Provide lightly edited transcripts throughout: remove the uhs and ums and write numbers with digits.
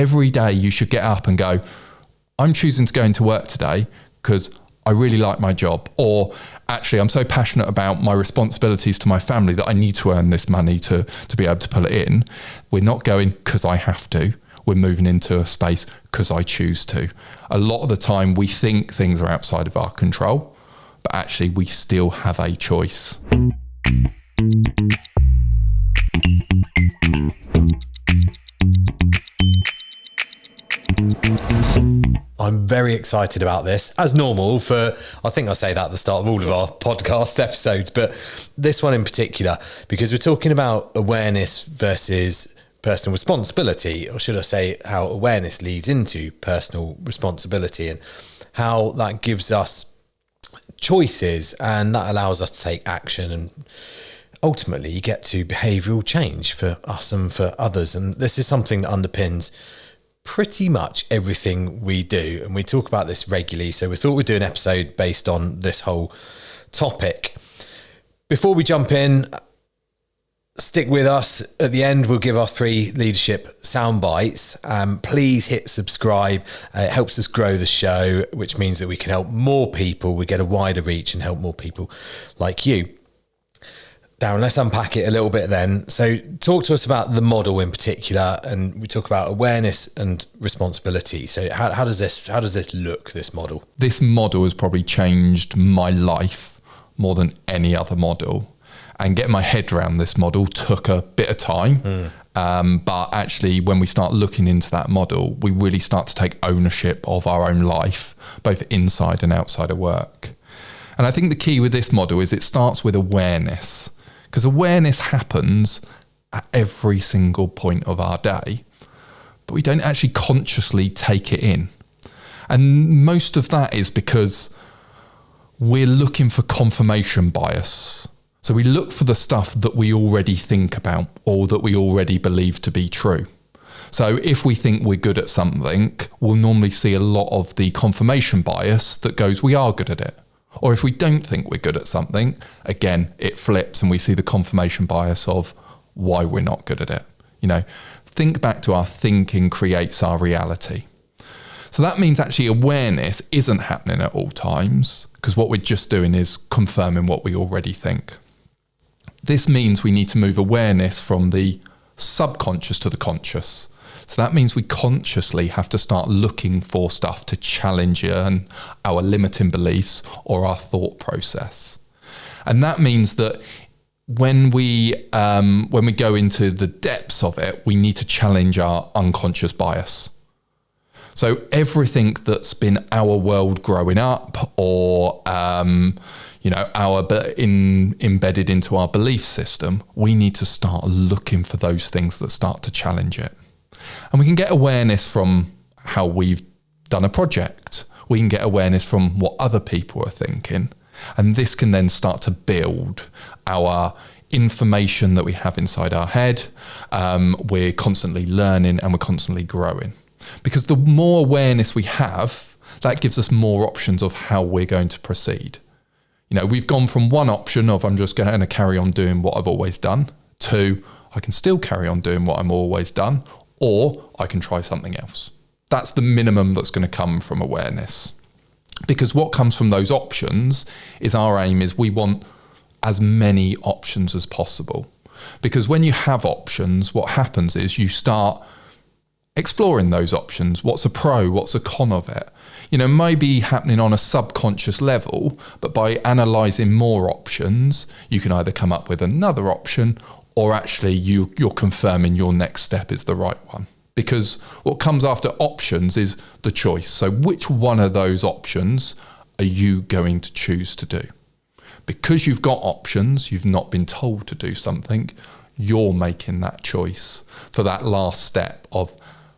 every day you should get up and go, I'm choosing to go into work today because I really like my job, or actually I'm so passionate about my responsibilities to my family that I need to earn this money to be able to pull it in. We're not going because I have to. We're moving into a space because I choose to. A lot of the time we think things are outside of our control, but actually we still have a choice. I'm very excited about this, as normal I think I say that at the start of all of our podcast episodes, but this one in particular, because we're talking about awareness versus personal responsibility, or should I say how awareness leads into personal responsibility and how that gives us choices and that allows us to take action, and ultimately you get to behavioural change for us and for others. And this is something that underpins pretty much everything we do, and we talk about this regularly, so we thought we'd do an episode based on this whole topic. Before we jump in, stick with us. At the end we'll give our 3 leadership sound bites. Please hit subscribe. It helps us grow the show, which means that we can help more people, we get a wider reach and help more people like you. Darren, let's unpack it a little bit then. So talk to us about the model in particular, and we talk about awareness and responsibility. So how does this look, this model? This model has probably changed my life more than any other model. And getting my head around this model took a bit of time. But actually, when we start looking into that model, we really start to take ownership of our own life, both inside and outside of work. And I think the key with this model is it starts with awareness. Because awareness happens at every single point of our day, but we don't actually consciously take it in. And most of that is because we're looking for confirmation bias. So we look for the stuff that we already think about or that we already believe to be true. So if we think we're good at something, we'll normally see a lot of the confirmation bias that goes, we are good at it. Or if we don't think we're good at something, again, it flips and we see the confirmation bias of why we're not good at it. You know, think back to our thinking creates our reality. So that means actually awareness isn't happening at all times, because what we're just doing is confirming what we already think. This means we need to move awareness from the subconscious to the conscious. So that means we consciously have to start looking for stuff to challenge our limiting beliefs or our thought process. And that means that when we go into the depths of it, we need to challenge our unconscious bias. So everything that's been our world growing up, or embedded into our belief system, we need to start looking for those things that start to challenge it. And we can get awareness from how we've done a project. We can get awareness from what other people are thinking. And this can then start to build our information that we have inside our head. We're constantly learning and we're constantly growing. Because the more awareness we have, that gives us more options of how we're going to proceed. You know, we've gone from one option of I'm just going to carry on doing what I've always done to I can still carry on doing what I'm always done, or I can try something else. That's the minimum that's going to come from awareness. Because what comes from those options is our aim is we want as many options as possible. Because when you have options, what happens is you start exploring those options. What's a pro? What's a con of it? You know, maybe happening on a subconscious level, but by analysing more options, you can either come up with another option or actually you're confirming your next step is the right one. Because what comes after options is the choice. So which one of those options are you going to choose to do? Because you've got options, you've not been told to do something, you're making that choice for that last step of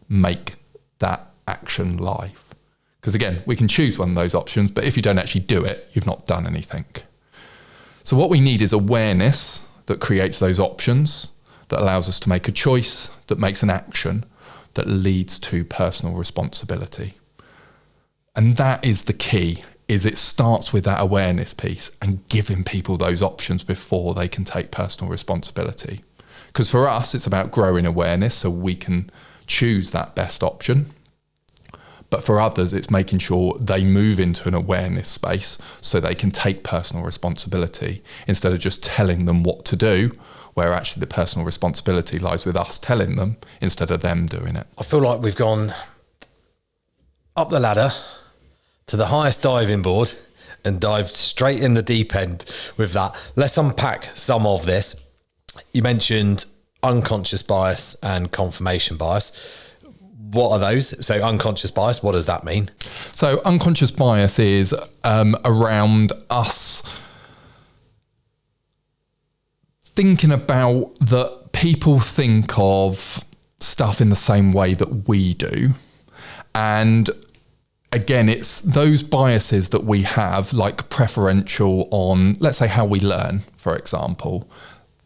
make that action live. Because again, we can choose one of those options, but if you don't actually do it, you've not done anything. So what we need is awareness that creates those options, that allows us to make a choice, that makes an action, that leads to personal responsibility. And that is the key, is it starts with that awareness piece and giving people those options before they can take personal responsibility. Because for us, it's about growing awareness so we can choose that best option. But for others, it's making sure they move into an awareness space so they can take personal responsibility instead of just telling them what to do, where actually the personal responsibility lies with us telling them instead of them doing it. I feel like we've gone up the ladder to the highest diving board and dived straight in the deep end with that. Let's unpack some of this. You mentioned unconscious bias and confirmation bias. What are those? So unconscious bias, what does that mean? So unconscious bias is around us thinking about that people think of stuff in the same way that we do. And again, it's those biases that we have, like preferential on, let's say, how we learn, for example.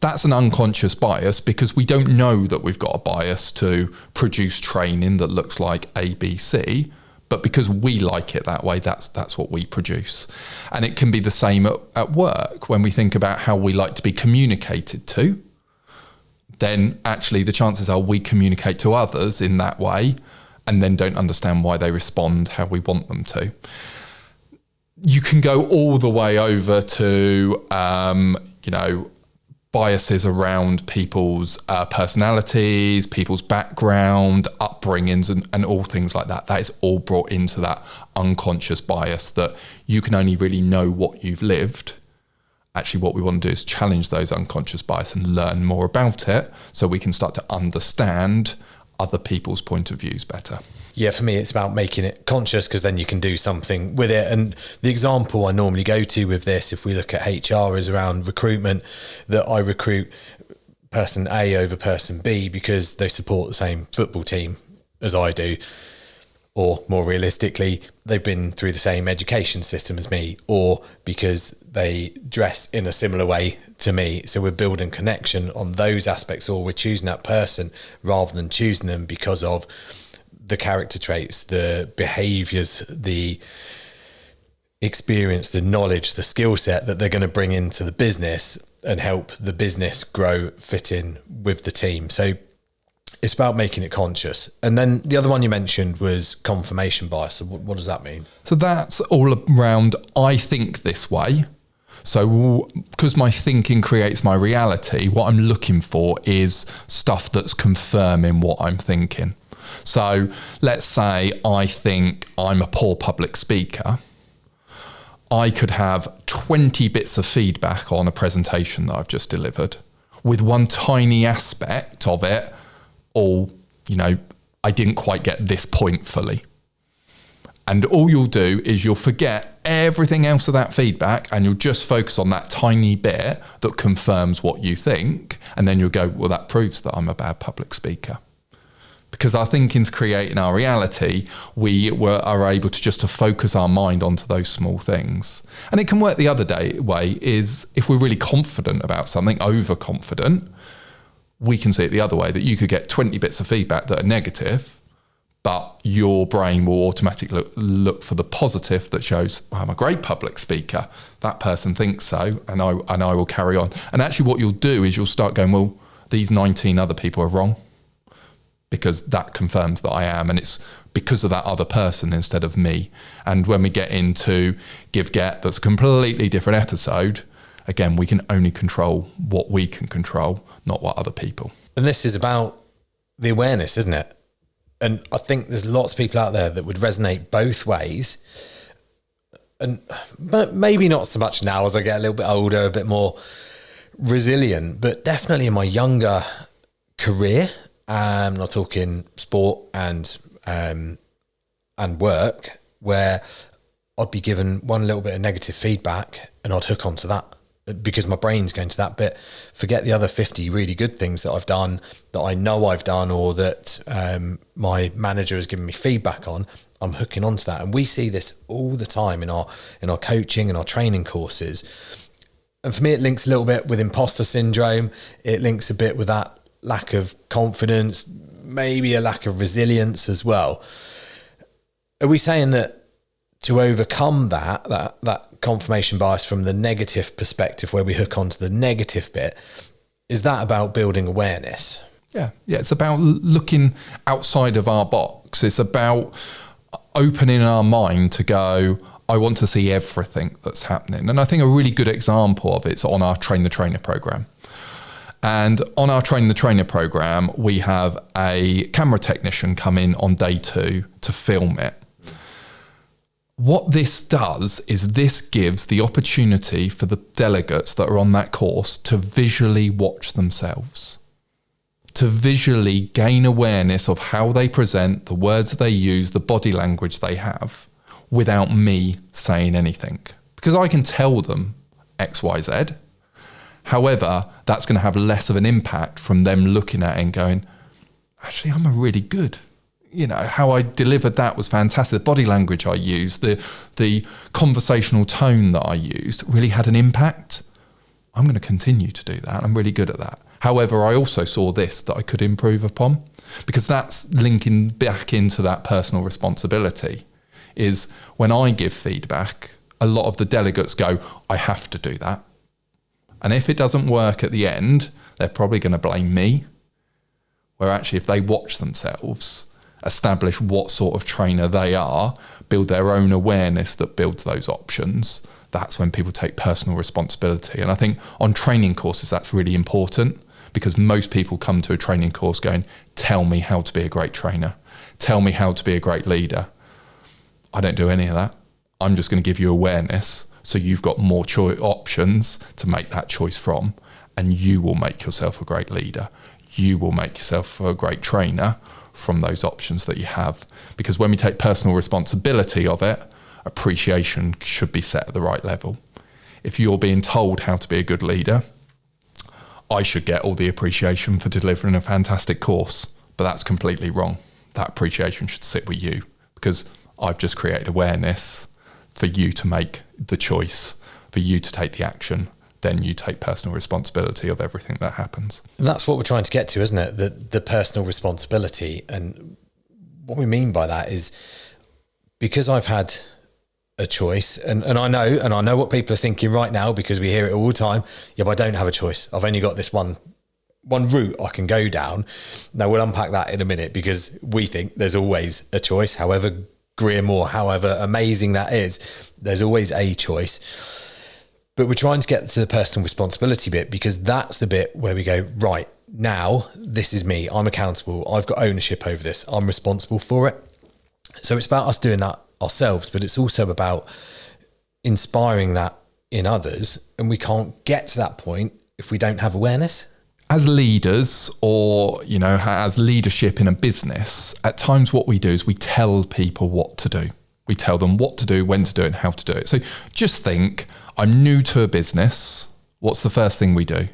That's an unconscious bias because we don't know that we've got a bias to produce training that looks like ABC, but because we like it that way, that's what we produce. And it can be the same at work when we think about how we like to be communicated to. Then actually the chances are we communicate to others in that way and then don't understand why they respond how we want them to. You can go all the way over to, biases around people's personalities, people's background, upbringings, and all things like that. That is all brought into that unconscious bias that you can only really know what you've lived. Actually, what we want to do is challenge those unconscious bias and learn more about it so we can start to understand other people's point of views better. Yeah, for me, it's about making it conscious because then you can do something with it. And the example I normally go to with this, if we look at HR, is around recruitment, that I recruit person A over person B because they support the same football team as I do. Or more realistically, they've been through the same education system as me, or because they dress in a similar way to me. So we're building connection on those aspects, or we're choosing that person rather than choosing them because of the character traits, the behaviors, the experience, the knowledge, the skill set that they're going to bring into the business and help the business grow, fit in with the team. So it's about making it conscious. And then the other one you mentioned was confirmation bias. So what does that mean? So that's all around, I think this way. So because my thinking creates my reality, what I'm looking for is stuff that's confirming what I'm thinking. So let's say I think I'm a poor public speaker. I could have 20 bits of feedback on a presentation that I've just delivered with one tiny aspect of it. I didn't quite get this point fully. And all you'll do is you'll forget everything else of that feedback and you'll just focus on that tiny bit that confirms what you think. And then you'll go, well, that proves that I'm a bad public speaker. Because our thinking's creating our reality, we are able to just to focus our mind onto those small things. And it can work the other way is if we're really confident about something, overconfident, we can see it the other way, that you could get 20 bits of feedback that are negative, but your brain will automatically look for the positive that shows, well, I'm a great public speaker. That person thinks so, and I will carry on. And actually what you'll do is you'll start going, well, these 19 other people are wrong, because that confirms that I am, and it's because of that other person instead of me. And when we get into give-get, that's a completely different episode. Again, we can only control what we can control, not what other people. And this is about the awareness, isn't it? And I think there's lots of people out there that would resonate both ways. But maybe not so much now as I get a little bit older, a bit more resilient, but definitely in my younger career, I'm not talking sport and work, where I'd be given one little bit of negative feedback and I'd hook onto that because my brain's going to that bit, forget the other 50 really good things that I've done, that I know I've done, or that my manager has given me feedback on. I'm hooking onto that. And we see this all the time in our coaching and our training courses. And for me, it links a little bit with imposter syndrome. It links a bit with that lack of confidence, maybe a lack of resilience as well. Are we saying that to overcome that confirmation bias from the negative perspective, where we hook onto the negative bit, is that about building awareness? Yeah. It's about looking outside of our box. It's about opening our mind to go, I want to see everything that's happening. And I think a really good example of it's on our Train the Trainer program. And on our Train the Trainer program, we have a camera technician come in on day 2 to film it. What this does is this gives the opportunity for the delegates that are on that course to visually watch themselves, to visually gain awareness of how they present, the words they use, the body language they have, without me saying anything. Because I can tell them X, Y, Z. However, that's going to have less of an impact from them looking at it and going, actually, I'm a really good. How I delivered that was fantastic. The body language I used, the conversational tone that I used really had an impact. I'm going to continue to do that. I'm really good at that. However, I also saw this that I could improve upon, because that's linking back into that personal responsibility. Is when I give feedback, a lot of the delegates go, I have to do that. And if it doesn't work at the end, they're probably going to blame me. Where actually, if they watch themselves, establish what sort of trainer they are, build their own awareness that builds those options, that's when people take personal responsibility. And I think on training courses, that's really important, because most people come to a training course going, tell me how to be a great trainer. Tell me how to be a great leader. I don't do any of that. I'm just going to give you awareness so you've got more options to make that choice from, and you will make yourself a great leader. You will make yourself a great trainer from those options that you have. Because when we take personal responsibility of it, appreciation should be set at the right level. If you're being told how to be a good leader, I should get all the appreciation for delivering a fantastic course, but that's completely wrong. That appreciation should sit with you, because I've just created awareness for you to make the choice, for you to take the action. Then you take personal responsibility of everything that happens. And that's what we're trying to get to, isn't it? The personal responsibility. And what we mean by that is, because I've had a choice, and I know what people are thinking right now, because we hear it all the time. Yeah, but I don't have a choice. I've only got this one route I can go down. Now, we'll unpack that in a minute, because we think there's always a choice. However grim or however amazing that is, there's always a choice. But we're trying to get to the personal responsibility bit, because that's the bit where we go, right, now this is me. I'm accountable. I've got ownership over this. I'm responsible for it. So it's about us doing that ourselves, but it's also about inspiring that in others. And we can't get to that point if we don't have awareness. As leaders, or, as leadership in a business, at times what we do is we tell people what to do. We tell them what to do, when to do it, and how to do it. So just think, I'm new to a business. What's the first thing we do?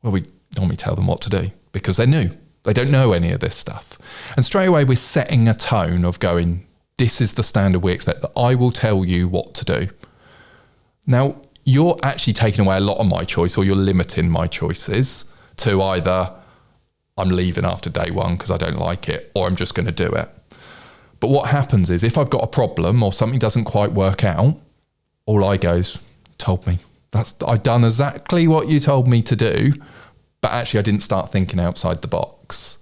Well, we normally tell them what to do, because they're new. They don't know any of this stuff. And straight away, we're setting a tone of going, this is the standard we expect, that I will tell you what to do. Now, you're actually taking away a lot of my choice, or you're limiting my choices to either I'm leaving after day 1 because I don't like it, or I'm just going to do it. But what happens is, if I've got a problem or something doesn't quite work out, all I go is, told me. I've done exactly what you told me to do, but actually I didn't start thinking outside the box.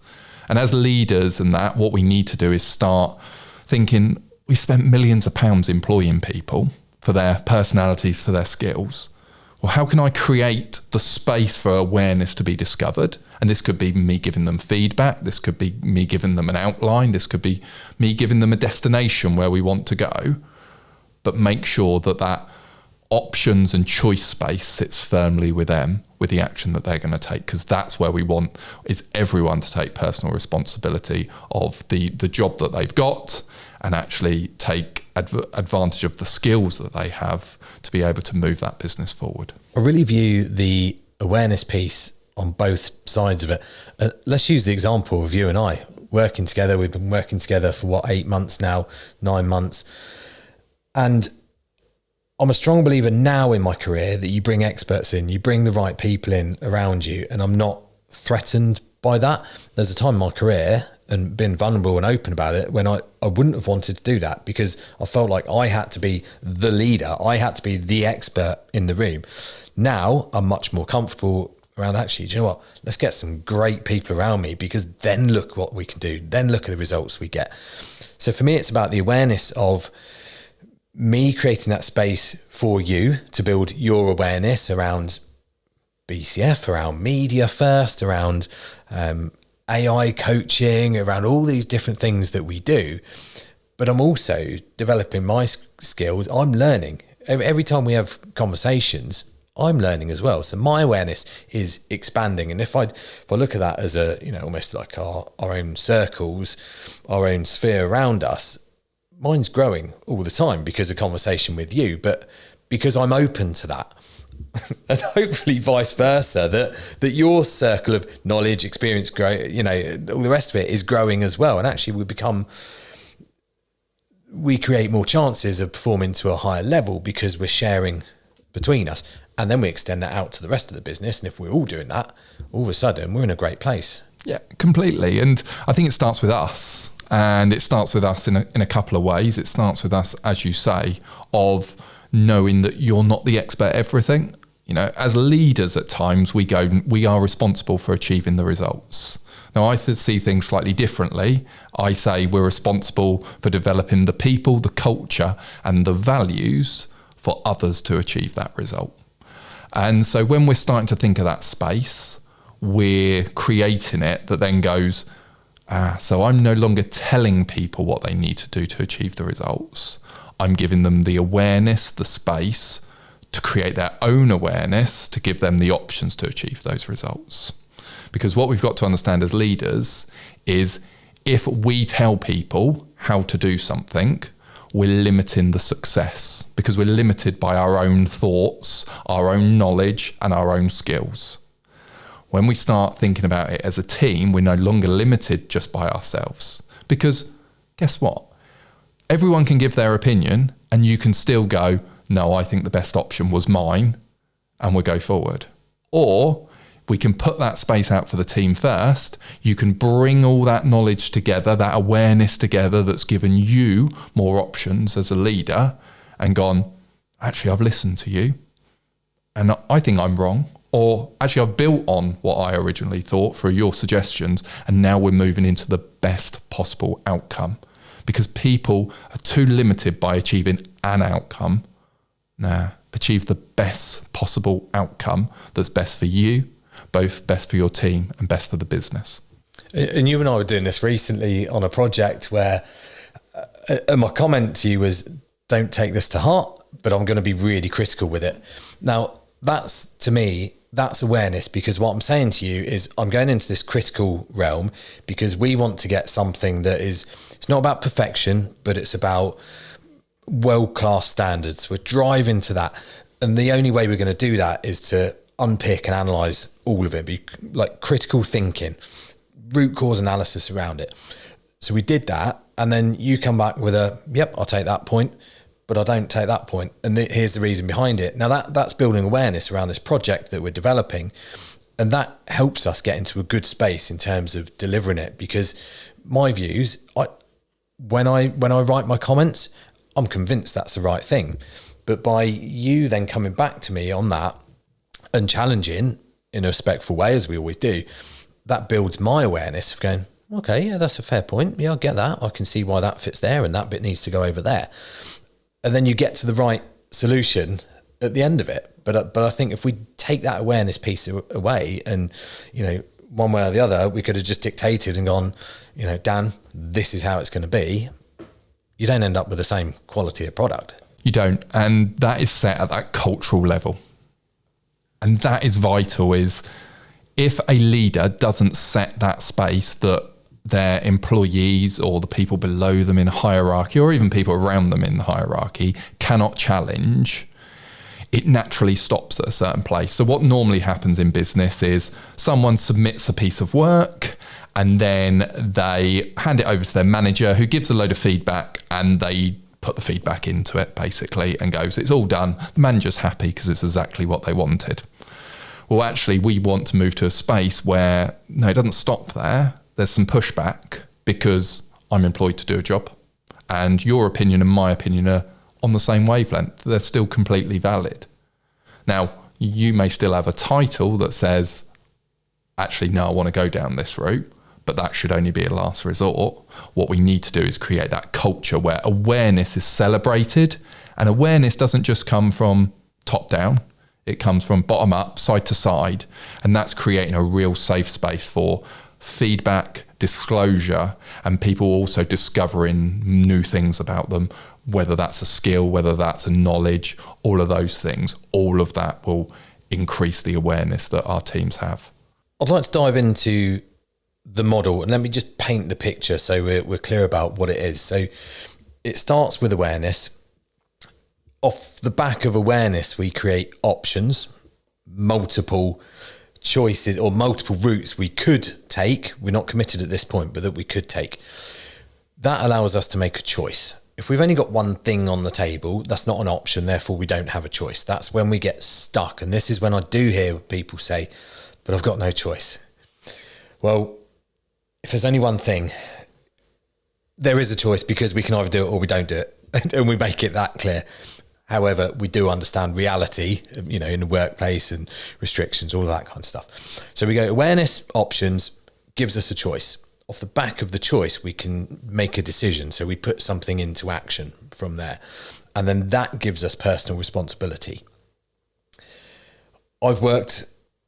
And as leaders and that, what we need to do is start thinking, we spent millions of pounds employing people for their personalities, for their skills. Well, how can I create the space for awareness to be discovered? And this could be me giving them feedback. This could be me giving them an outline. This could be me giving them a destination where we want to go. But make sure that options and choice space sits firmly with them, with the action that they're going to take, because that's where we want is everyone to take personal responsibility of the job that they've got, and actually take advantage of the skills that they have to be able to move that business forward. I really view the awareness piece on both sides of it. Let's use the example of you and I working together. We've been working together for 8 months now, 9 months. And I'm a strong believer now in my career that you bring experts in, you bring the right people in around you, and I'm not threatened by that. There's a time in my career, and been vulnerable and open about it, when I wouldn't have wanted to do that, because I felt like I had to be the leader. I had to be the expert in the room. Now I'm much more comfortable around actually, do you know what? Let's get some great people around me, because then look what we can do. Then look at the results we get. So for me, it's about the awareness of me creating that space for you to build your awareness around BCF, around media first, around AI coaching, around all these different things that we do. But I'm also developing my skills. I'm learning. Every time we have conversations, I'm learning as well. So my awareness is expanding. And if I look at that as a, almost like our own circles, our own sphere around us, mine's growing all the time because of conversation with you, but because I'm open to that. And hopefully vice versa, that your circle of knowledge, experience, grow, all the rest of it is growing as well. And actually we create more chances of performing to a higher level because we're sharing between us. And then we extend that out to the rest of the business. And if we're all doing that, all of a sudden we're in a great place. Yeah, completely. And I think it starts with us. And it starts with us in a couple of ways. It starts with us, as you say, of knowing that you're not the expert at everything. As leaders at times, we are responsible for achieving the results. Now, I see things slightly differently. I say we're responsible for developing the people, the culture, and the values for others to achieve that result. And so when we're starting to think of that space, we're creating it that then goes, so I'm no longer telling people what they need to do to achieve the results. I'm giving them the awareness, the space to create their own awareness, to give them the options to achieve those results. Because what we've got to understand as leaders is if we tell people how to do something, we're limiting the success, because we're limited by our own thoughts, our own knowledge, and our own skills. When we start thinking about it as a team, we're no longer limited just by ourselves. Because guess what? Everyone can give their opinion, and you can still go, no, I think the best option was mine, and we'll go forward. Or we can put that space out for the team first. You can bring all that knowledge together, that awareness together that's given you more options as a leader, and gone, actually, I've listened to you, and I think I'm wrong. Or actually, I've built on what I originally thought through your suggestions, and now we're moving into the best possible outcome. Because people are too limited by achieving an outcome. Achieve the best possible outcome that's best for you, both best for your team and best for the business. And you and I were doing this recently on a project where my comment to you was, don't take this to heart, but I'm going to be really critical with it. Now, that's, to me, that's awareness, because what I'm saying to you is I'm going into this critical realm because we want to get something that is, it's not about perfection, but it's about world-class standards. We're driving to that. And the only way we're going to do that is to unpick and analyze all of it, be like critical thinking, root cause analysis around it. So we did that. And then you come back with yep, I'll take that point, but I don't take that point. And here's the reason behind it. Now that's building awareness around this project that we're developing. And that helps us get into a good space in terms of delivering it, because my views, when I write my comments, I'm convinced that's the right thing. But by you then coming back to me on that and challenging in a respectful way, as we always do, that builds my awareness of going, okay, yeah, that's a fair point. Yeah, I get that. I can see why that fits there and that bit needs to go over there. And then you get to the right solution at the end of it. But I think if we take that awareness piece away and, one way or the other, we could have just dictated and gone, Dan, this is how it's going to be. You don't end up with the same quality of product. You don't. And that is set at that cultural level. And that is vital, is if a leader doesn't set that space that their employees or the people below them in hierarchy, or even people around them in the hierarchy, cannot challenge, it naturally stops at a certain place. So what normally happens in business is someone submits a piece of work and then they hand it over to their manager, who gives a load of feedback, and they put the feedback into it basically and goes, it's all done. The manager's happy because it's exactly what they wanted. Well, actually, we want to move to a space where, no, it doesn't stop there. There's some pushback because I'm employed to do a job, and your opinion and my opinion are on the same wavelength. They're still completely valid. Now, you may still have a title that says actually, no, I want to go down this route, but that should only be a last resort. What we need to do is create that culture where awareness is celebrated, and awareness doesn't just come from top down. It comes from bottom up, side to side, and that's creating a real safe space for feedback, disclosure, and people also discovering new things about them, whether that's a skill, whether that's a knowledge, all of those things. All of that will increase the awareness that our teams have. I'd like to dive into the model, and let me just paint the picture so we're clear about what it is. So it starts with awareness. Off the back of awareness, we create options, multiple choices or multiple routes we could take. We're not committed at this point, but that we could take. That allows us to make a choice. If we've only got one thing on the table, that's not an option, therefore we don't have a choice. That's when we get stuck. And this is when I do hear people say, but I've got no choice. Well, if there's only one thing, there is a choice, because we can either do it or we don't do it. And we make it that clear. However, we do understand reality, in the workplace and restrictions, all of that kind of stuff. So we go awareness, options, gives us a choice. Off the back of the choice, we can make a decision. So we put something into action from there. And then that gives us personal responsibility. I've worked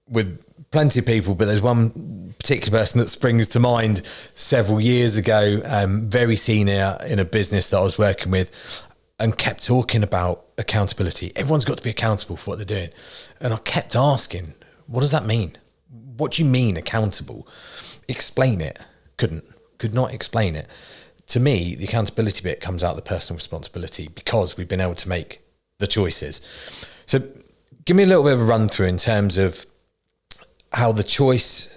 with plenty of people, but there's one particular person that springs to mind several years ago, very senior in a business that I was working with, and kept talking about accountability. Everyone's got to be accountable for what they're doing. And I kept asking, what does that mean? What do you mean accountable? Explain it. Could not explain it. To me, the accountability bit comes out of the personal responsibility, because we've been able to make the choices. So give me a little bit of a run through in terms of how the choice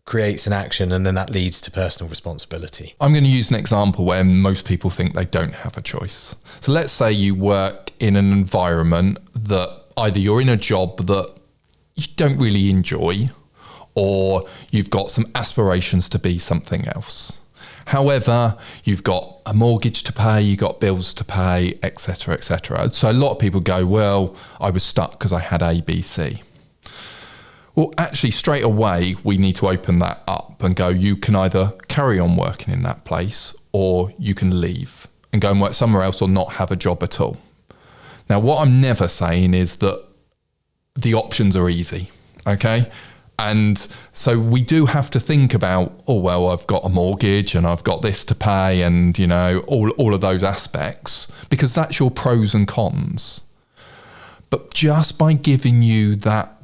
creates an action, and then that leads to personal responsibility. I'm going to use an example where most people think they don't have a choice. So let's say you work in an environment that either you're in a job that you don't really enjoy, or you've got some aspirations to be something else. However, you've got a mortgage to pay, you've got bills to pay, etc., etc. So a lot of people go, well, I was stuck because I had A, B, C. Well, actually, straight away, we need to open that up and go, you can either carry on working in that place, or you can leave and go and work somewhere else, or not have a job at all. Now, what I'm never saying is that the options are easy, okay? And so we do have to think about, oh, well, I've got a mortgage and I've got this to pay, and, all of those aspects, because that's your pros and cons. But just by giving you that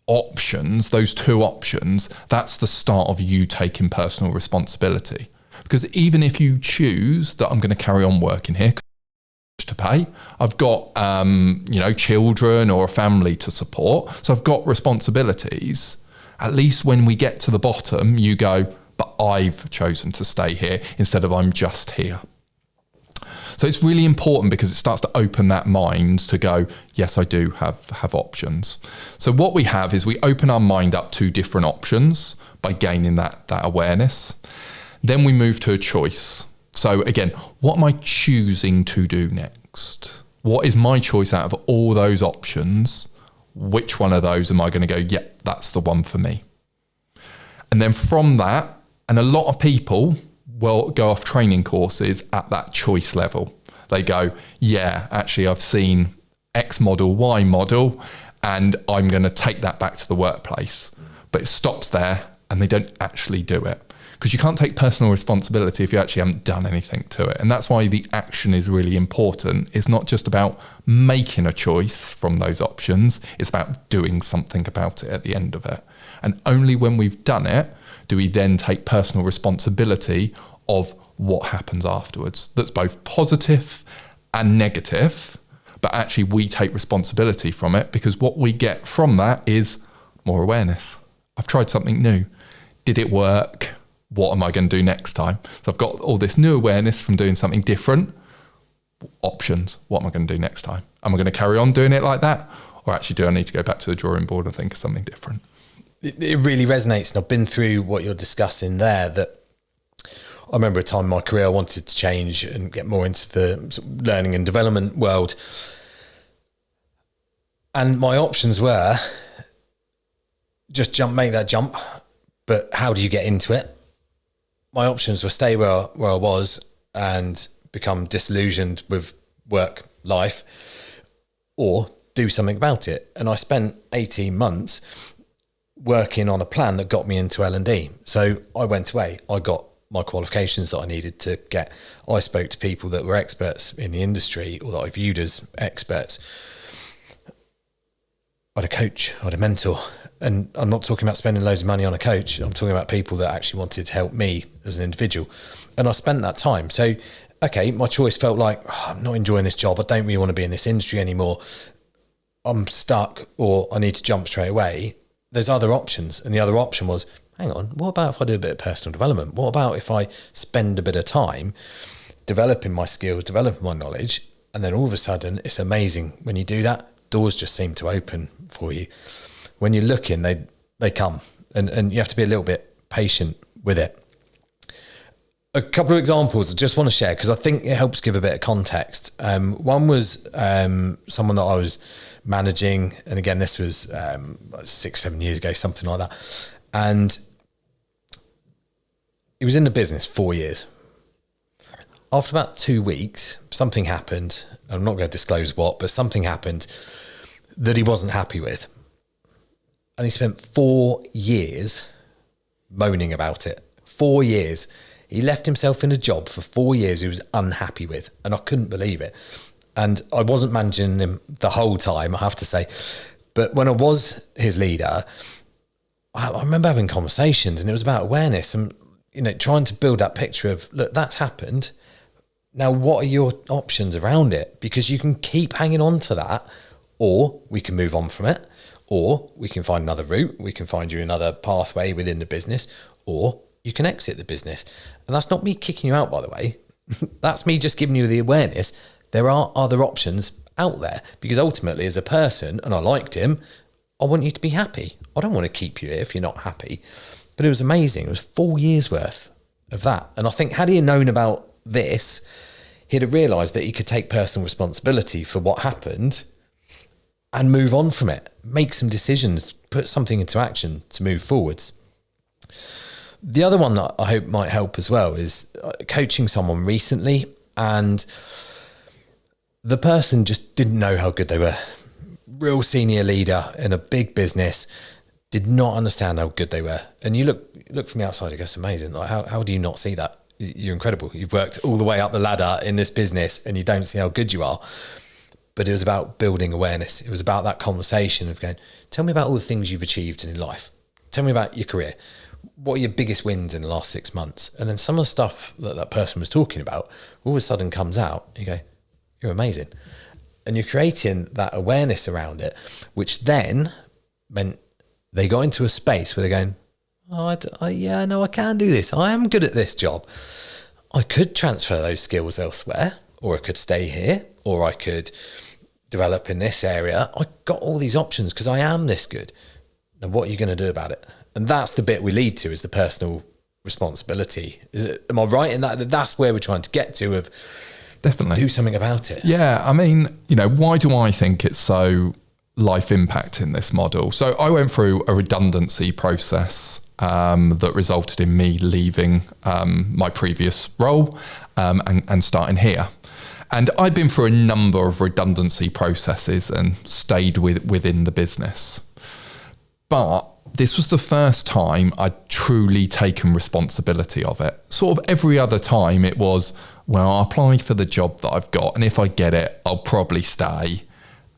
options, those two options, that's the start of you taking personal responsibility. Because even if you choose that I'm going to carry on working here to pay, I've got children or a family to support, so I've got responsibilities. At least when we get to the bottom, you go, but I've chosen to stay here instead of I'm just here. So it's really important, because it starts to open that mind to go, yes, I do have options. So what we have is we open our mind up to different options by gaining that awareness. Then we move to a choice. So again, what am I choosing to do next? What is my choice out of all those options? Which one of those am I going to go, yeah, that's the one for me? And then from that, and a lot of people will go off training courses at that choice level. They go, yeah, actually, I've seen X model, Y model, and I'm going to take that back to the workplace. But it stops there, and they don't actually do it. Because you can't take personal responsibility if you actually haven't done anything to it. And that's why the action is really important. It's not just about making a choice from those options. It's about doing something about it at the end of it. And only when we've done it do we then take personal responsibility of what happens afterwards. That's both positive and negative, but actually we take responsibility from it, because what we get from that is more awareness. I've tried something new. Did it work? What am I going to do next time? So I've got all this new awareness from doing something different. Options. What am I going to do next time? Am I going to carry on doing it like that? Or actually do I need to go back to the drawing board and think of something different? It really resonates. And I've been through what you're discussing there, that I remember a time in my career I wanted to change and get more into the sort of learning and development world. And my options were just make that jump. But how do you get into it? My options were stay where I was and become disillusioned with work life, or do something about it. And I spent 18 months working on a plan that got me into L&D. So I went away, I got my qualifications that I needed to get. I spoke to people that were experts in the industry, or that I viewed as experts. I had a coach, I had a mentor. And I'm not talking about spending loads of money on a coach. I'm talking about people that actually wanted to help me as an individual. And I spent that time. So, okay, my choice felt like, I'm not enjoying this job. I don't really want to be in this industry anymore. I'm stuck, or I need to jump straight away. There's other options. And the other option was, hang on, what about if I do a bit of personal development? What about if I spend a bit of time developing my skills, developing my knowledge? And then all of a sudden, it's amazing. When you do that, doors just seem to open for you. When you're looking, they come, and you have to be a little bit patient with it. A couple of examples I just want to share, because I think it helps give a bit of context. One was someone that I was managing, and again, this was 6-7 years ago, something like that. And he was in the business 4 years. After about 2 weeks, something happened. I'm not going to disclose what, but something happened that he wasn't happy with. And he spent 4 years moaning about it. 4 years. He left himself in a job for 4 years he was unhappy with. And I couldn't believe it. And I wasn't managing him the whole time, I have to say. But when I was his leader, I remember having conversations, and it was about awareness and, trying to build that picture of, look, that's happened. Now, what are your options around it? Because you can keep hanging on to that, or we can move on from it. Or we can find another route, we can find you another pathway within the business, or you can exit the business. And that's not me kicking you out, by the way. That's me just giving you the awareness. There are other options out there, because ultimately as a person, and I liked him, I want you to be happy. I don't want to keep you here if you're not happy. But it was amazing. It was 4 years worth of that. And I think had he known about this, he'd have realised that he could take personal responsibility for what happened and move on from it, make some decisions, put something into action to move forwards. The other one that I hope might help as well is coaching someone recently, and the person just didn't know how good they were. Real senior leader in a big business, did not understand how good they were. And you look from the outside, it goes, amazing. Like, how do you not see that? You're incredible. You've worked all the way up the ladder in this business and you don't see how good you are. But it was about building awareness. It was about that conversation of going, tell me about all the things you've achieved in your life. Tell me about your career. What are your biggest wins in the last 6 months? And then some of the stuff that person was talking about all of a sudden comes out. You go, you're amazing. And you're creating that awareness around it, which then meant they got into a space where they're going, I can do this. I am good at this job. I could transfer those skills elsewhere, or I could stay here, or I could develop in this area. I got all these options because I am this good. Now, what are you going to do about it? And that's the bit we lead to, is the personal responsibility. Am I right in that? That's where we're trying to get to, of definitely do something about it. Yeah. I mean, why do I think it's so life impacting, this model? So I went through a redundancy process that resulted in me leaving my previous role and starting here. And I'd been through a number of redundancy processes and stayed within the business. But this was the first time I'd truly taken responsibility of it. Sort of every other time it was, well, I'll apply for the job that I've got, and if I get it, I'll probably stay.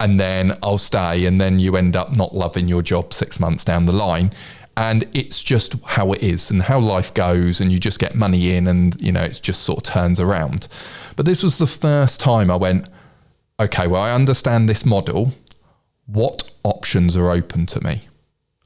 And then I'll stay, and then you end up not loving your job 6 months down the line. And it's just how it is and how life goes, and you just get money in, and it just sort of turns around. But this was the first time I went, okay, well, I understand this model. What options are open to me?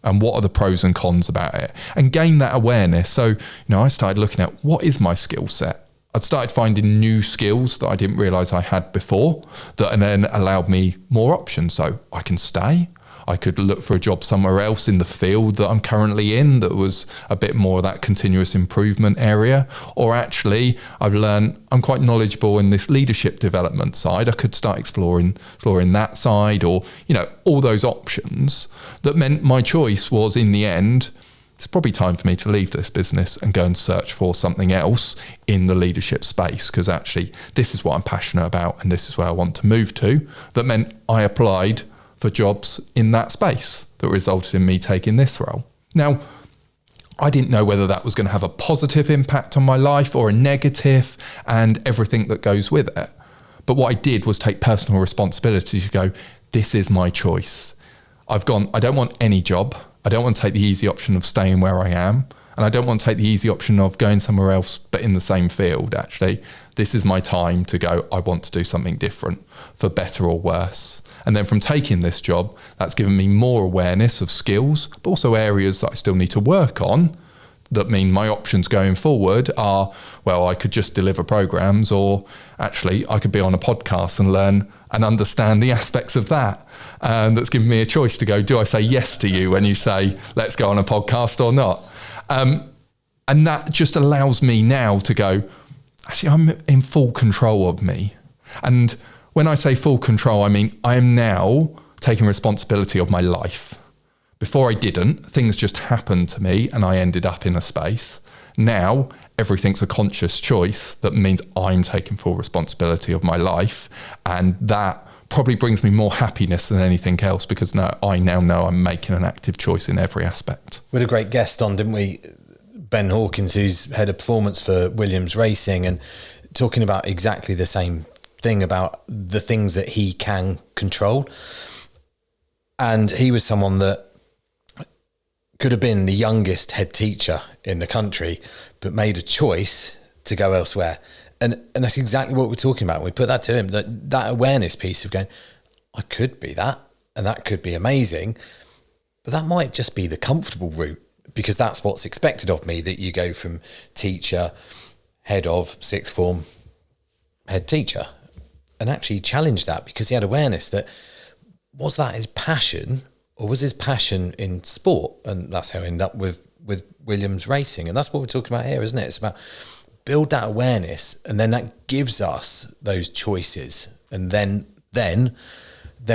And what are the pros and cons about it? And gain that awareness. So, I started looking at, what is my skill set? I'd started finding new skills that I didn't realise I had before, that and then allowed me more options. So I can stay, I could look for a job somewhere else in the field that I'm currently in that was a bit more of that continuous improvement area. Or actually, I've learned I'm quite knowledgeable in this leadership development side. I could start exploring that side, or, all those options. That meant my choice was, in the end, it's probably time for me to leave this business and go and search for something else in the leadership space, because actually this is what I'm passionate about and this is where I want to move to. That meant I applied for jobs in that space that resulted in me taking this role. Now, I didn't know whether that was going to have a positive impact on my life or a negative, and everything that goes with it. But what I did was take personal responsibility to go, this is my choice. I don't want any job. I don't want to take the easy option of staying where I am. And I don't want to take the easy option of going somewhere else, but in the same field. Actually, this is my time to go, I want to do something different, for better or worse. And then from taking this job, that's given me more awareness of skills, but also areas that I still need to work on. That mean my options going forward are, well, I could just deliver programs, or actually I could be on a podcast and learn and understand the aspects of that. And that's given me a choice to go, do I say yes to you when you say, let's go on a podcast or not? And that just allows me now to go, actually, I'm in full control of me. And when I say full control, I mean, I am now taking responsibility of my life. Before I didn't, things just happened to me and I ended up in a space. Now, everything's a conscious choice. That means I'm taking full responsibility of my life. And that probably brings me more happiness than anything else, because I now know I'm making an active choice in every aspect. We had a great guest on, didn't we? Ben Hawkins, who's head of performance for Williams Racing, and talking about exactly the same thing about the things that he can control. And he was someone that could have been the youngest head teacher in the country, but made a choice to go elsewhere. And that's exactly what we're talking about. We put that to him, that awareness piece of going, I could be that, and that could be amazing, but that might just be the comfortable route, because that's what's expected of me, that you go from teacher, head of sixth form, head teacher, and actually challenge that, because he had awareness that, was that his passion, or was his passion in sport? And that's how I ended up with Williams Racing. And that's what we're talking about here, isn't it? It's about build that awareness, and then that gives us those choices. And then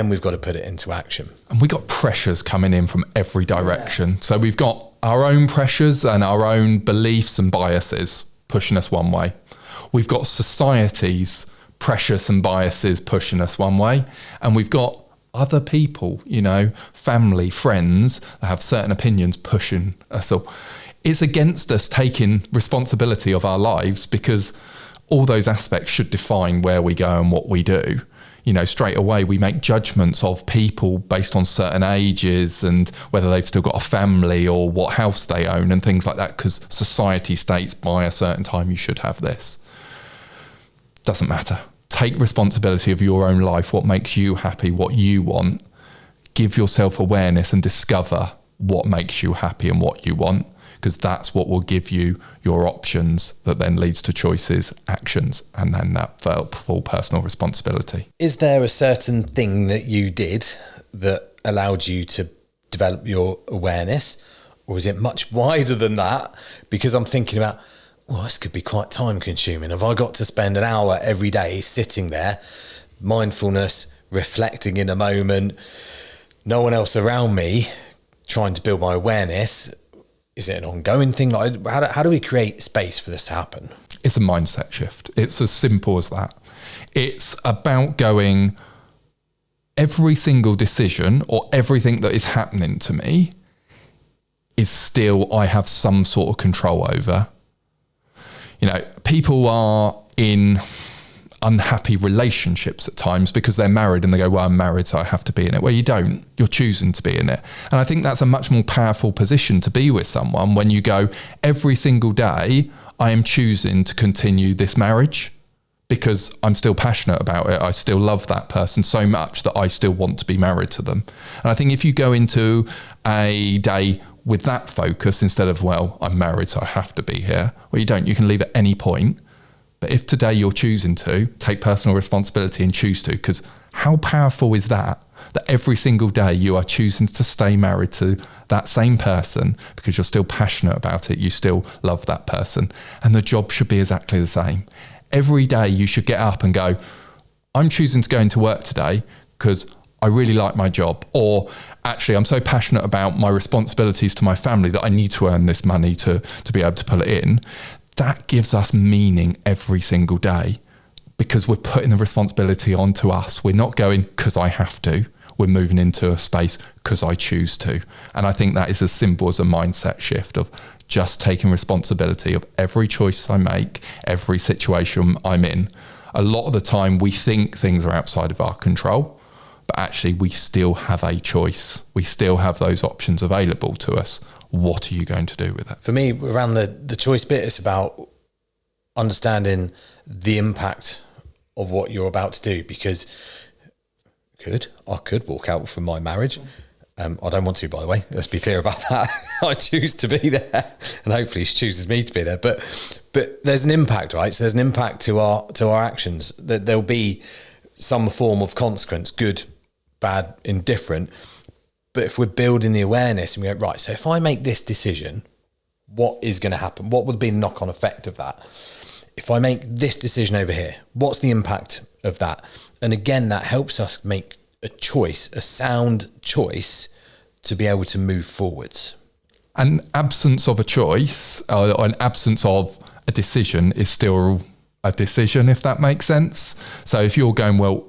we've got to put it into action. And we got pressures coming in from every direction. Yeah. So we've got our own pressures and our own beliefs and biases pushing us one way. We've got society's pressures and biases pushing us one way. And we've got other people, family, friends that have certain opinions pushing us all. It's against us taking responsibility of our lives, because all those aspects should define where we go and what we do. Straight away we make judgments of people based on certain ages and whether they've still got a family or what house they own and things like that, because society states by a certain time you should have this. Doesn't matter. Take responsibility of your own life, what makes you happy, what you want. Give yourself awareness and discover what makes you happy and what you want, because that's what will give you your options that then leads to choices, actions, and then that full personal responsibility. Is there a certain thing that you did that allowed you to develop your awareness, or is it much wider than that? Because I'm thinking about, well, this could be quite time consuming. Have I got to spend an hour every day sitting there, mindfulness, reflecting in a moment, no one else around me, trying to build my awareness? Is it an ongoing thing? Like, how do we create space for this to happen? It's a mindset shift. It's as simple as that. It's about going, every single decision or everything that is happening to me is still, I have some sort of control over. People are in unhappy relationships at times because they're married and they go, well, I'm married, so I have to be in it. Well, you don't. You're choosing to be in it. And I think that's a much more powerful position to be with someone, when you go, every single day, I am choosing to continue this marriage because I'm still passionate about it. I still love that person so much that I still want to be married to them. And I think if you go into a day with that focus instead of, well, I'm married, so I have to be here. Well, you don't. You can leave at any point. But if today you're choosing to take personal responsibility and choose to, because how powerful is that? that every single day you are choosing to stay married to that same person because you're still passionate about it, you still love that person, and the job should be exactly the same. Every day you should get up and go, I'm choosing to go into work today because I really like my job, or actually I'm so passionate about my responsibilities to my family that I need to earn this money to be able to pull it in. That gives us meaning every single day because we're putting the responsibility onto us. We're not going because I have to. We're moving into a space because I choose to. And I think that is as simple as a mindset shift of just taking responsibility of every choice I make, every situation I'm in. A lot of the time we think things are outside of our control, but actually we still have a choice. We still have those options available to us. What are you going to do with it? For me, around the choice bit, it's about understanding the impact of what you're about to do, because I could walk out from my marriage. I don't want to, by the way. Let's be clear about that. I choose to be there, and hopefully she chooses me to be there. But there's an impact, right? So there's an impact to our actions. That there'll be some form of consequence, good, bad, indifferent. But if we're building the awareness and we go, right, so if I make this decision, what is going to happen? What would be the knock-on effect of that? If I make this decision over here, what's the impact of that? And again, that helps us make a choice, a sound choice, to be able to move forwards. An absence of a choice, or an absence of a decision, is still a decision, if that makes sense. So if you're going, well,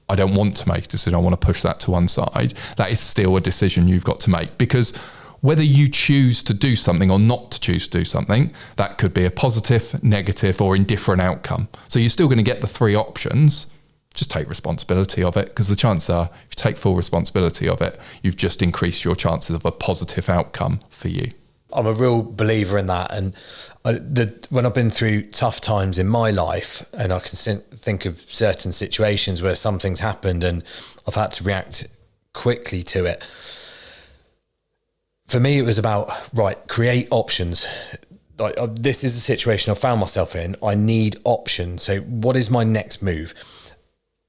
I don't want to make a decision, I want to push that to one side, that is still a decision you've got to make. Because whether you choose to do something or not to choose to do something, that could be a positive, negative, or indifferent outcome. So you're still going to get the three options. Just take responsibility of it, because the chances are, if you take full responsibility of it, you've just increased your chances of a positive outcome for you. I'm a real believer in that. And when I've been through tough times in my life, and I can think of certain situations where something's happened and I've had to react quickly to it. For me, it was about, right, create options. Like, this is the situation I found myself in. I need options. So what is my next move?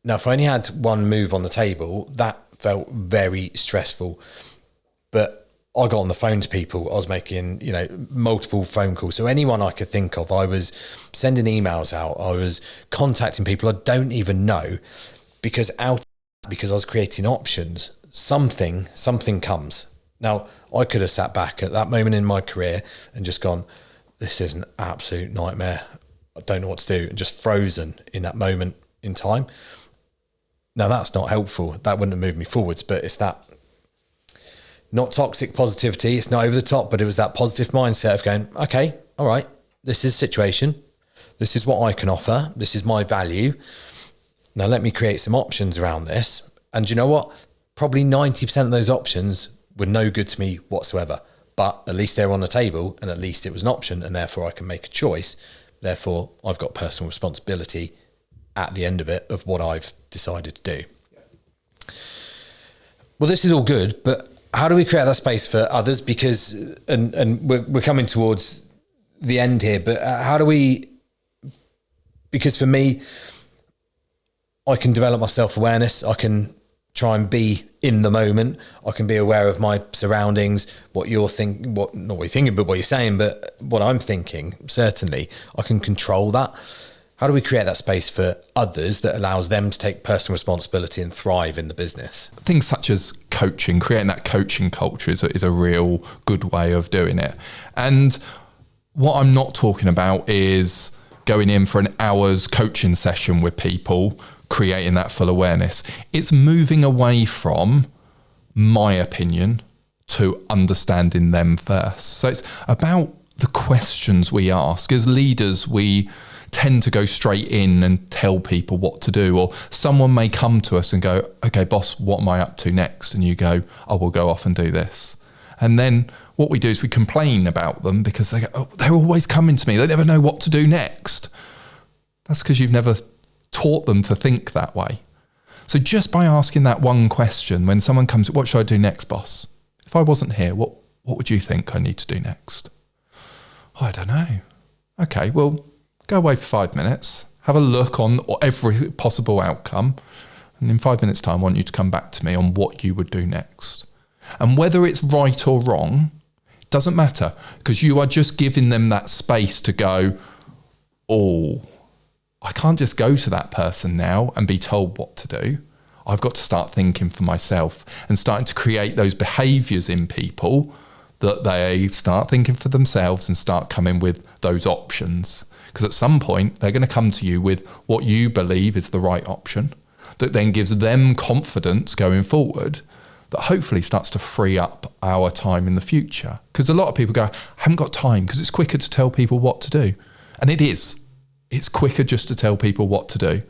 Now, if I only had one move on the table, that felt very stressful. But I got on the phone to people. I was making, multiple phone calls. So anyone I could think of, I was sending emails out. I was contacting people I don't even know, because I was creating options. Something comes. Now, I could have sat back at that moment in my career and just gone, this is an absolute nightmare. I don't know what to do, and just frozen in that moment in time. Now, that's not helpful. That wouldn't have moved me forwards, but it's that not toxic positivity. It's not over the top, but it was that positive mindset of going, okay, all right, this is a situation. This is what I can offer. This is my value. Now let me create some options around this. And you know what? Probably 90% of those options were no good to me whatsoever, but at least they're on the table, and at least it was an option, and therefore I can make a choice. Therefore, I've got personal responsibility at the end of it of what I've decided to do. Well, this is all good, but how do we create that space for others? Because, and we're coming towards the end here, but how do we, because for me, I can develop my self-awareness. I can try and be in the moment. I can be aware of my surroundings, what you're thinking, not what you're thinking, but what you're saying, but what I'm thinking, certainly. I can control that. How do we create that space for others that allows them to take personal responsibility and thrive in the business? Things such as coaching, creating that coaching culture is a real good way of doing it. And what I'm not talking about is going in for an hour's coaching session with people, creating that full awareness. It's moving away from my opinion to understanding them first. So it's about the questions we ask. As leaders, we tend to go straight in and tell people what to do, or someone may come to us and go, okay, boss, what am I up to next? And you go, oh, we'll go off and do this. And then what we do is we complain about them because they go, oh, they're always coming to me. They never know what to do next. That's because you've never taught them to think that way. So just by asking that one question, when someone comes, what should I do next, boss? If I wasn't here, what would you think I need to do next? Oh, I don't know. Okay, well, go away for 5 minutes, have a look on every possible outcome, And in 5 minutes' time, I want you to come back to me on what you would do next. And whether it's right or wrong, doesn't matter, because you are just giving them that space to go, oh, I can't just go to that person now and be told what to do. I've got to start thinking for myself and starting to create those behaviours in people that they start thinking for themselves and start coming with those options. Because at some point, they're going to come to you with what you believe is the right option that then gives them confidence going forward, that hopefully starts to free up our time in the future. Because a lot of people go, I haven't got time, because it's quicker to tell people what to do. And it is. It's quicker just to tell people what to do.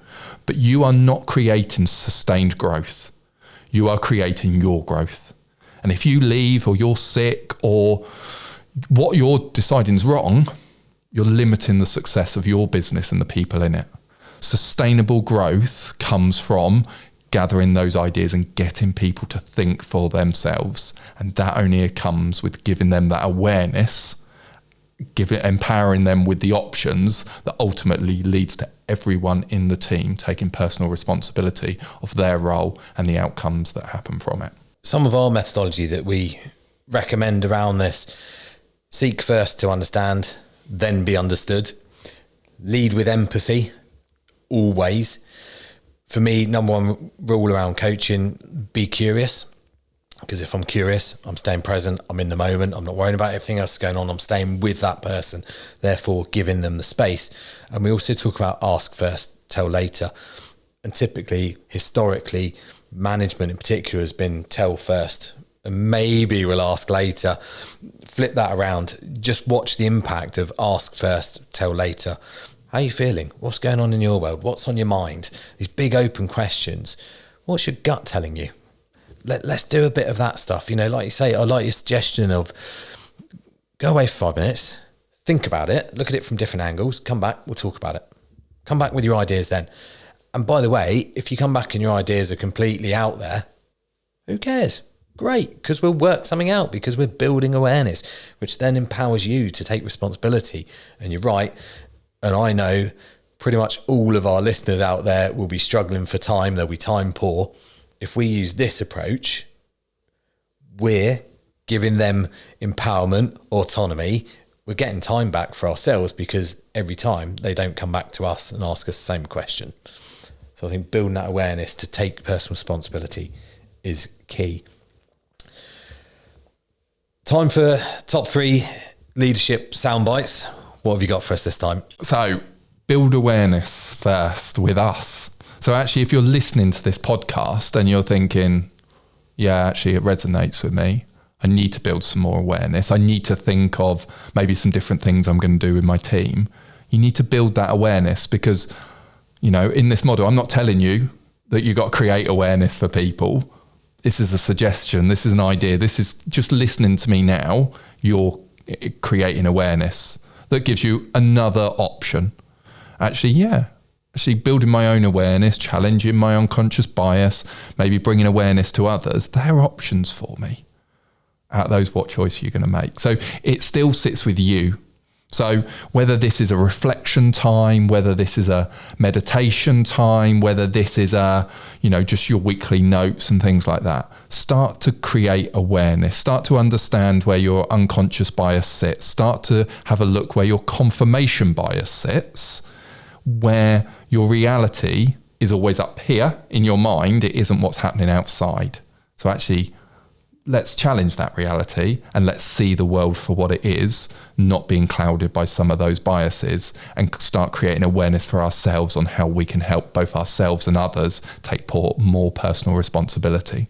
But you are not creating sustained growth. You are creating your growth. And if you leave, or you're sick, or what you're deciding is wrong, you're limiting the success of your business and the people in it. Sustainable growth comes from gathering those ideas and getting people to think for themselves. And that only comes with giving them that awareness, empowering them with the options that ultimately leads to everyone in the team taking personal responsibility of their role and the outcomes that happen from it. Some of our methodology that we recommend around this: seek first to understand, then be understood. Lead with empathy, always. For me, number one rule around coaching, be curious. Because if I'm curious, I'm staying present, I'm in the moment, I'm not worrying about everything else going on, I'm staying with that person, therefore giving them the space. And we also talk about ask first, tell later. And typically, historically, management in particular has been tell first, and maybe we'll ask later. Flip that around. Just watch the impact of ask first, tell later. How are you feeling? What's going on in your world? What's on your mind? These big open questions. What's your gut telling you? Let's do a bit of that stuff. You know, like you say, I like your suggestion of go away for 5 minutes, think about it, look at it from different angles, come back, we'll talk about it. Come back with your ideas then. And by the way, if you come back and your ideas are completely out there, who cares? Great, because we'll work something out, because we're building awareness, which then empowers you to take responsibility. And you're right, and I know pretty much all of our listeners out there will be struggling for time, they'll be time poor. If we use this approach, we're giving them empowerment, autonomy, we're getting time back for ourselves, because every time they don't come back to us and ask us the same question. So I think building that awareness to take personal responsibility is key. Time for top 3 leadership sound bites. What have you got for us this time? So build awareness first with us. So actually, if you're listening to this podcast and you're thinking, yeah, actually it resonates with me, I need to build some more awareness, I need to think of maybe some different things I'm going to do with my team. You need to build that awareness, because, you know, in this model, I'm not telling you that you've got to create awareness for people. This is a suggestion. This is an idea. This is just listening to me now. You're creating awareness that gives you another option. Actually building my own awareness, challenging my unconscious bias, maybe bringing awareness to others. They're options for me out of those, what choice you're going to make. So it still sits with you. So whether this is a reflection time, whether this is a meditation time, whether this is just your weekly notes and things like that, start to create awareness, start to understand where your unconscious bias sits, start to have a look where your confirmation bias sits, where your reality is always up here in your mind. It isn't what's happening outside. So actually, let's challenge that reality and let's see the world for what it is, not being clouded by some of those biases, and start creating awareness for ourselves on how we can help both ourselves and others take more personal responsibility.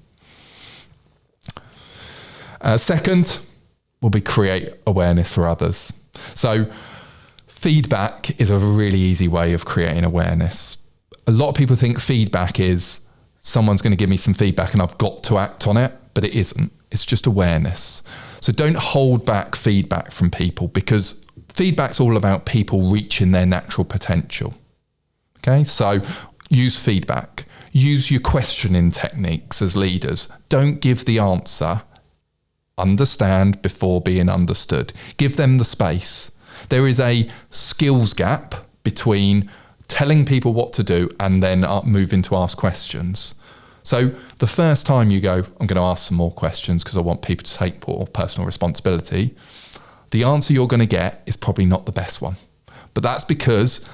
Second will be create awareness for others. So feedback is a really easy way of creating awareness. A lot of people think feedback is someone's going to give me some feedback and I've got to act on it, but it isn't. It's just awareness. So don't hold back feedback from people, because feedback's all about people reaching their natural potential. Okay, so use feedback. Use your questioning techniques as leaders. Don't give the answer. Understand before being understood. Give them the space. There is a skills gap between telling people what to do and then moving to ask questions. So the first time you go, I'm going to ask some more questions because I want people to take more personal responsibility, the answer you're going to get is probably not the best one. But that's because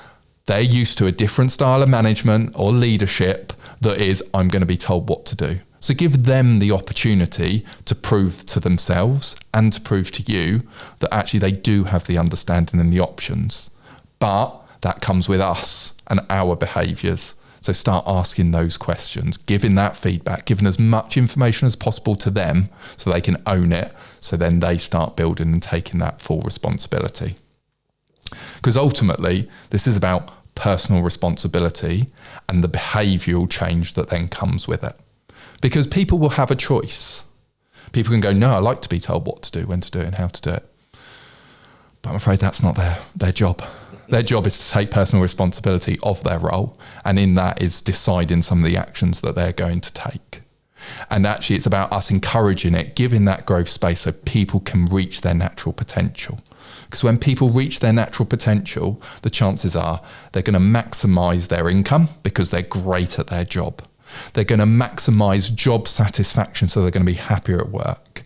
they're used to a different style of management or leadership that is, I'm going to be told what to do. So give them the opportunity to prove to themselves and to prove to you that actually they do have the understanding and the options. But that comes with us and our behaviours. So start asking those questions, giving that feedback, giving as much information as possible to them so they can own it. So then they start building and taking that full responsibility. Because ultimately, this is about personal responsibility and the behavioural change that then comes with it. Because people will have a choice. People can go, no, I like to be told what to do, when to do it and how to do it. But I'm afraid that's not their job. Their job is to take personal responsibility of their role. And in that is deciding some of the actions that they're going to take. And actually it's about us encouraging it, giving that growth space so people can reach their natural potential. Because when people reach their natural potential, the chances are they're going to maximise their income because they're great at their job. They're going to maximise job satisfaction, so they're going to be happier at work.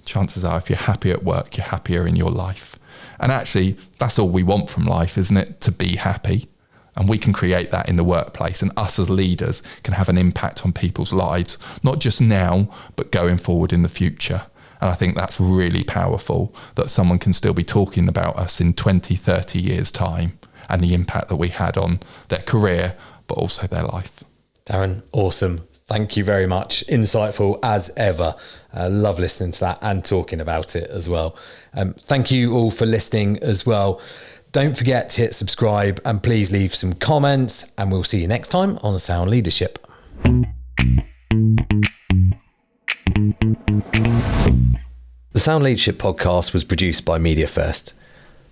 Chances are if you're happy at work, you're happier in your life. And actually, that's all we want from life, isn't it? To be happy. And we can create that in the workplace. And us as leaders can have an impact on people's lives, not just now, but going forward in the future. And I think that's really powerful that someone can still be talking about us in 20, 30 years' time and the impact that we had on their career, but also their life. Darren, awesome. Thank you very much. Insightful as ever. Love listening to that and talking about it as well. Thank you all for listening as well. Don't forget to hit subscribe and please leave some comments, and we'll see you next time on Sound Leadership. The Sound Leadership podcast was produced by Media First.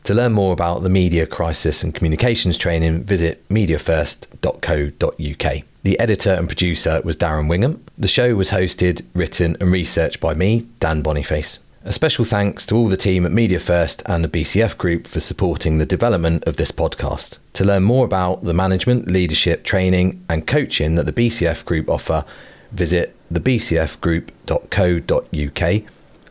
To learn more about the media crisis and communications training, visit mediafirst.co.uk. The editor and producer was Darren Wingham. The show was hosted, written and researched by me, Dan Boniface. A special thanks to all the team at Media First and the BCF Group for supporting the development of this podcast. To learn more about the management, leadership, training and coaching that the BCF Group offer, visit thebcfgroup.co.uk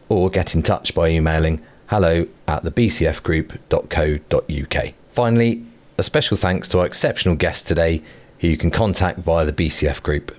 or get in touch by emailing hello@thebcfgroup.co.uk. Finally, a special thanks to our exceptional guest today, who you can contact via the BCF Group.